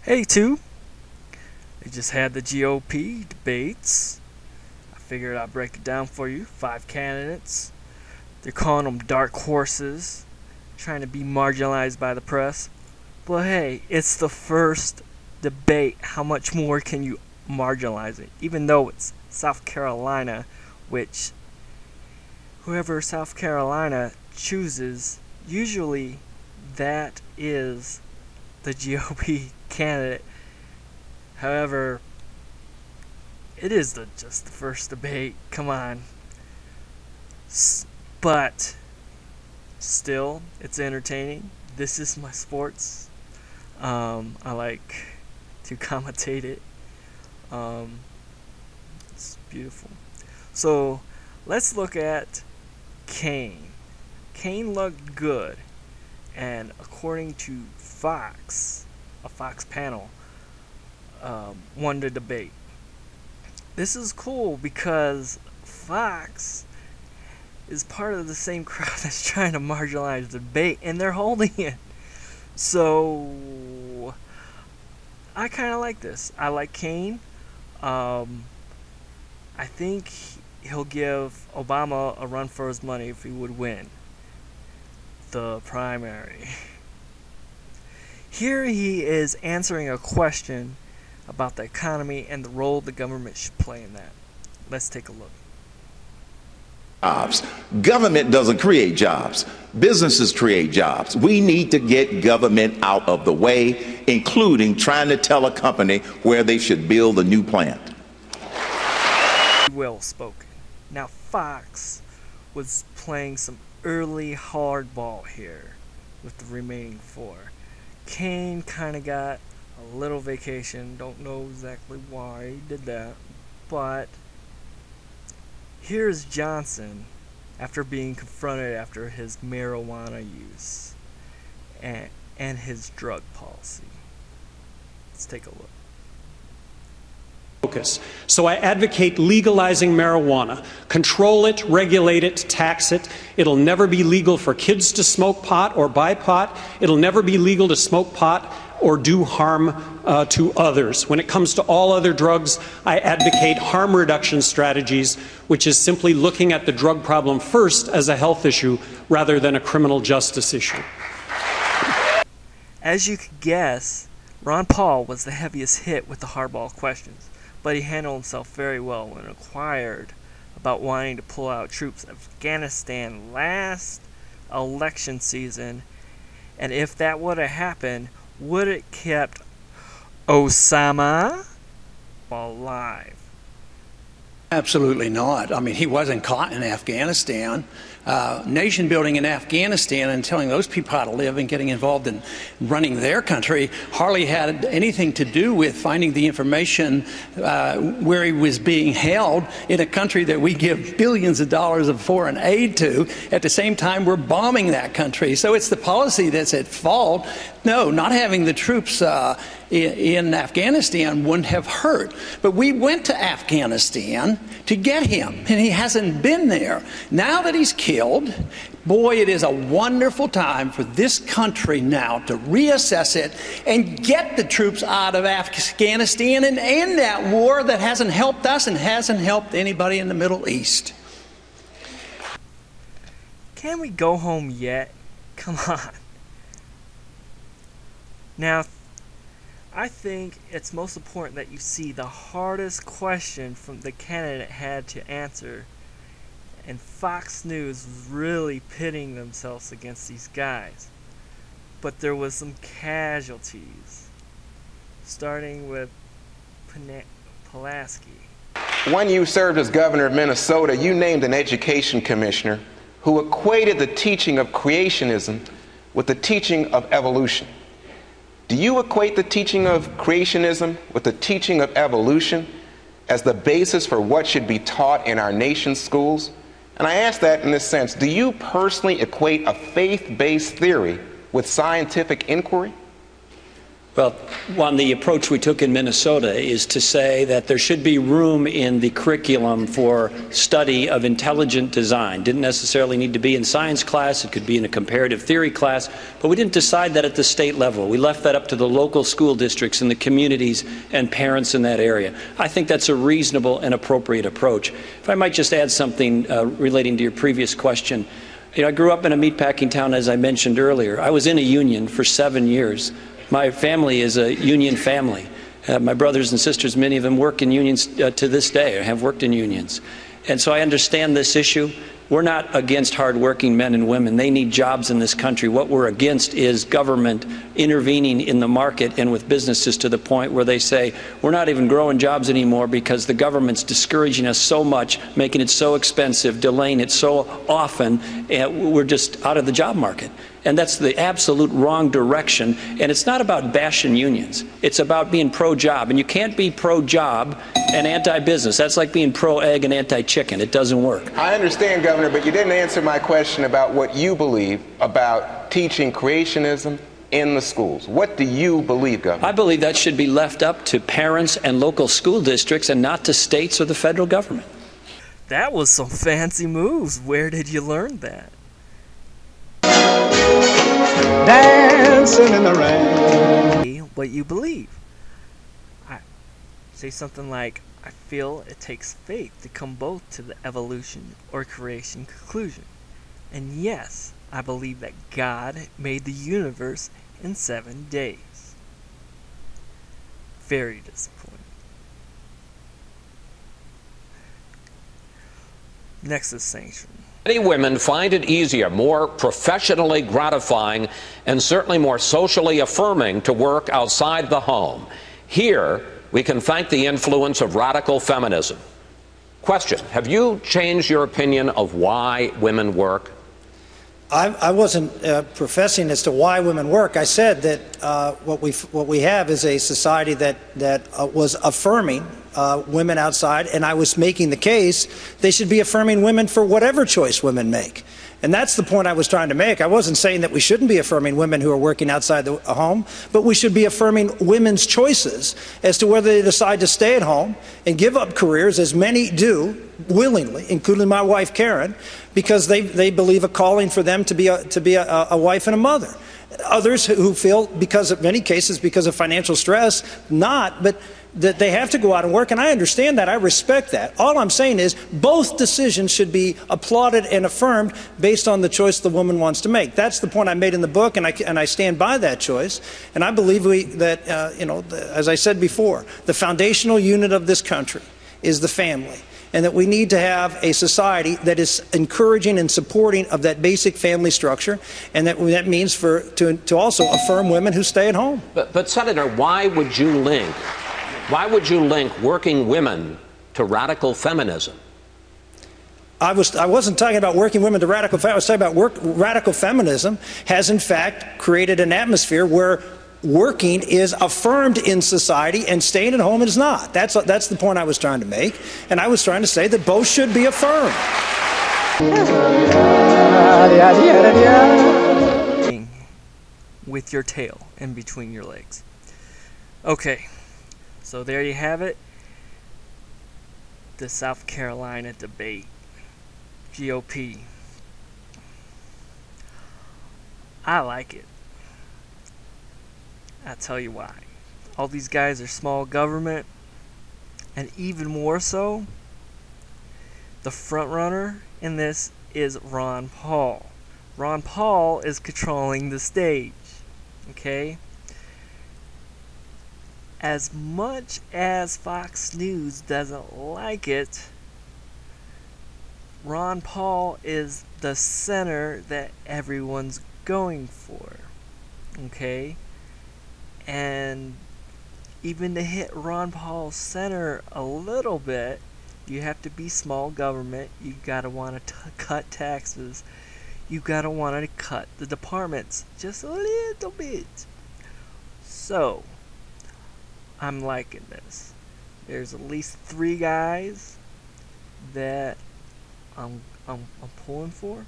Hey, Tube. They just had the GOP debates. I figured I'd break it down for you. 5 candidates. They're calling them dark horses, trying to be marginalized by the press. But hey, it's the first debate. How much more can you marginalize it? Even though it's South Carolina, which whoever South Carolina chooses, usually that is the GOP candidate. However, it is just the first debate. Come on. But still, it's entertaining. This is my sports. I like to commentate it. It's beautiful. So let's look at Kane. Kane looked good, and according to Fox, a Fox panel, won the debate. This is cool because Fox is part of the same crowd that's trying to marginalize the debate, and they're holding it. So I kind of like this. I like Kane. I think he'll give Obama a run for his money if he would win the primary. Here he is answering a question about the economy and the role the government should play in that. Let's take a look. Jobs. Government doesn't create jobs. Businesses create jobs. We need to get government out of the way, including trying to tell a company where they should build a new plant. Well spoken. Now Fox was playing some early hardball here with the remaining 4. Kane kind of got a little vacation. Don't know exactly why he did that. But here's Johnson after being confronted after his marijuana use and his drug policy. Let's take a look. So I advocate legalizing marijuana. Control it, regulate it, tax it. It'll never be legal for kids to smoke pot or buy pot. It'll never be legal to smoke pot or do harm to others. When it comes to all other drugs, I advocate harm reduction strategies, which is simply looking at the drug problem first as a health issue rather than a criminal justice issue. As you could guess, Ron Paul was the heaviest hit with the hardball questions, but he handled himself very well when inquired about wanting to pull out troops of Afghanistan last election season, and if that would have happened, would it kept Osama alive? Absolutely not. I mean, he wasn't caught in Afghanistan. Nation building in Afghanistan and telling those people how to live and getting involved in running their country hardly had anything to do with finding the information where he was being held in a country that we give billions of dollars of foreign aid to. At the same time, we're bombing that country. So it's the policy that's at fault. No, not having the troops in Afghanistan wouldn't have hurt. But we went to Afghanistan to get him, and he hasn't been there. Now that he's killed, boy, it is a wonderful time for this country now to reassess it and get the troops out of Afghanistan and end that war that hasn't helped us and hasn't helped anybody in the Middle East. Can we go home yet? Come on. Now, I think it's most important that you see the hardest question from the candidate had to answer, and Fox News was really pitting themselves against these guys. But there was some casualties, starting with Pulaski. When you served as governor of Minnesota, you named an education commissioner who equated the teaching of creationism with the teaching of evolution. Do you equate the teaching of creationism with the teaching of evolution as the basis for what should be taught in our nation's schools? And I ask that in this sense, do you personally equate a faith-based theory with scientific inquiry? Well, one, the approach we took in Minnesota is to say that there should be room in the curriculum for study of intelligent design. Didn't necessarily need to be in science class. It could be in a comparative theory class. But we didn't decide that at the state level. We left that up to the local school districts and the communities and parents in that area. I think that's a reasonable and appropriate approach. If I might just add something relating to your previous question. You know, I grew up in a meatpacking town, as I mentioned earlier. I was in a union for 7 years. My family is a union family. My brothers and sisters, many of them work in unions to this day, or have worked in unions. And so I understand this issue. We're not against hardworking men and women. They need jobs in this country. What we're against is government intervening in the market and with businesses to the point where they say, we're not even growing jobs anymore because the government's discouraging us so much, making it so expensive, delaying it so often, and we're just out of the job market. And that's the absolute wrong direction. And it's not about bashing unions. It's about being pro-job. And you can't be pro-job and anti-business. That's like being pro-egg and anti-chicken. It doesn't work. I understand, Governor, but you didn't answer my question about what you believe about teaching creationism in the schools. What do you believe, Governor? I believe that should be left up to parents and local school districts and not to states or the federal government. That was some fancy moves. Where did you learn that? Dancing in the rain. What you believe. I say something like, I feel it takes faith to come both to the evolution or creation conclusion. And yes, I believe that God made the universe in 7 days. Very disappointing. Nexus Sanction. Many women find it easier, more professionally gratifying, and certainly more socially affirming to work outside the home. Here, we can thank the influence of radical feminism. Question: have you changed your opinion of why women work? I wasn't professing as to why women work. I said that what we have is a society that was affirming women outside, and I was making the case they should be affirming women for whatever choice women make. And that's the point I was trying to make. I wasn't saying that we shouldn't be affirming women who are working outside the home, but we should be affirming women's choices as to whether they decide to stay at home and give up careers, as many do willingly, including my wife Karen, because they believe a calling for them to be a wife and a mother. Others who feel, because of many cases, because of financial stress, not, but that they have to go out and work, and I understand that. I respect that. All I'm saying is both decisions should be applauded and affirmed based on the choice the woman wants to make. That's the point I made in the book, and I stand by that choice. And I believe as I said before, the foundational unit of this country is the family, and that we need to have a society that is encouraging and supporting of that basic family structure, and that means to also affirm women who stay at home. But Senator, why would you link working women to radical feminism? I wasn't talking about working women to radical feminism. I was talking about radical feminism has in fact created an atmosphere where working is affirmed in society and staying at home is not. That's the point I was trying to make, and I was trying to say that both should be affirmed. With your tail in between your legs. Okay. So there you have it, the South Carolina debate, GOP. I like it. I'll tell you why. All these guys are small government, and even more so, the front runner in this is Ron Paul. Ron Paul is controlling the stage, okay? As much as Fox News doesn't like it, Ron Paul is the center that everyone's going for, okay? And even to hit Ron Paul's center a little bit, you have to be small government. You gotta want to cut taxes. You gotta want to cut the departments just a little bit. So I'm liking this. There's at least 3 guys that I'm pulling for.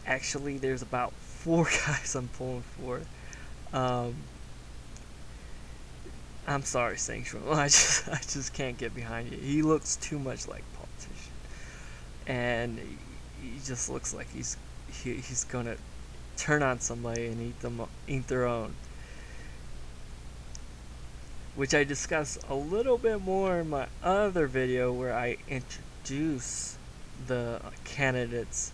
Actually, there's about 4 guys I'm pulling for. I'm sorry, Sanctuary. I just can't get behind you. He looks too much like a politician, and he just looks like he's gonna turn on somebody and eat their own. Which I discuss a little bit more in my other video where I introduce the candidates.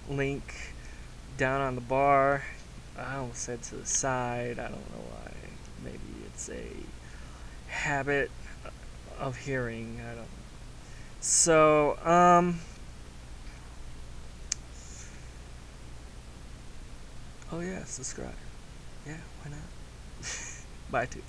Link down on the bar. I almost said to the side. I don't know why. Maybe it's a habit of hearing. I don't know. So, oh yeah, subscribe. Yeah, why not? Bye, too.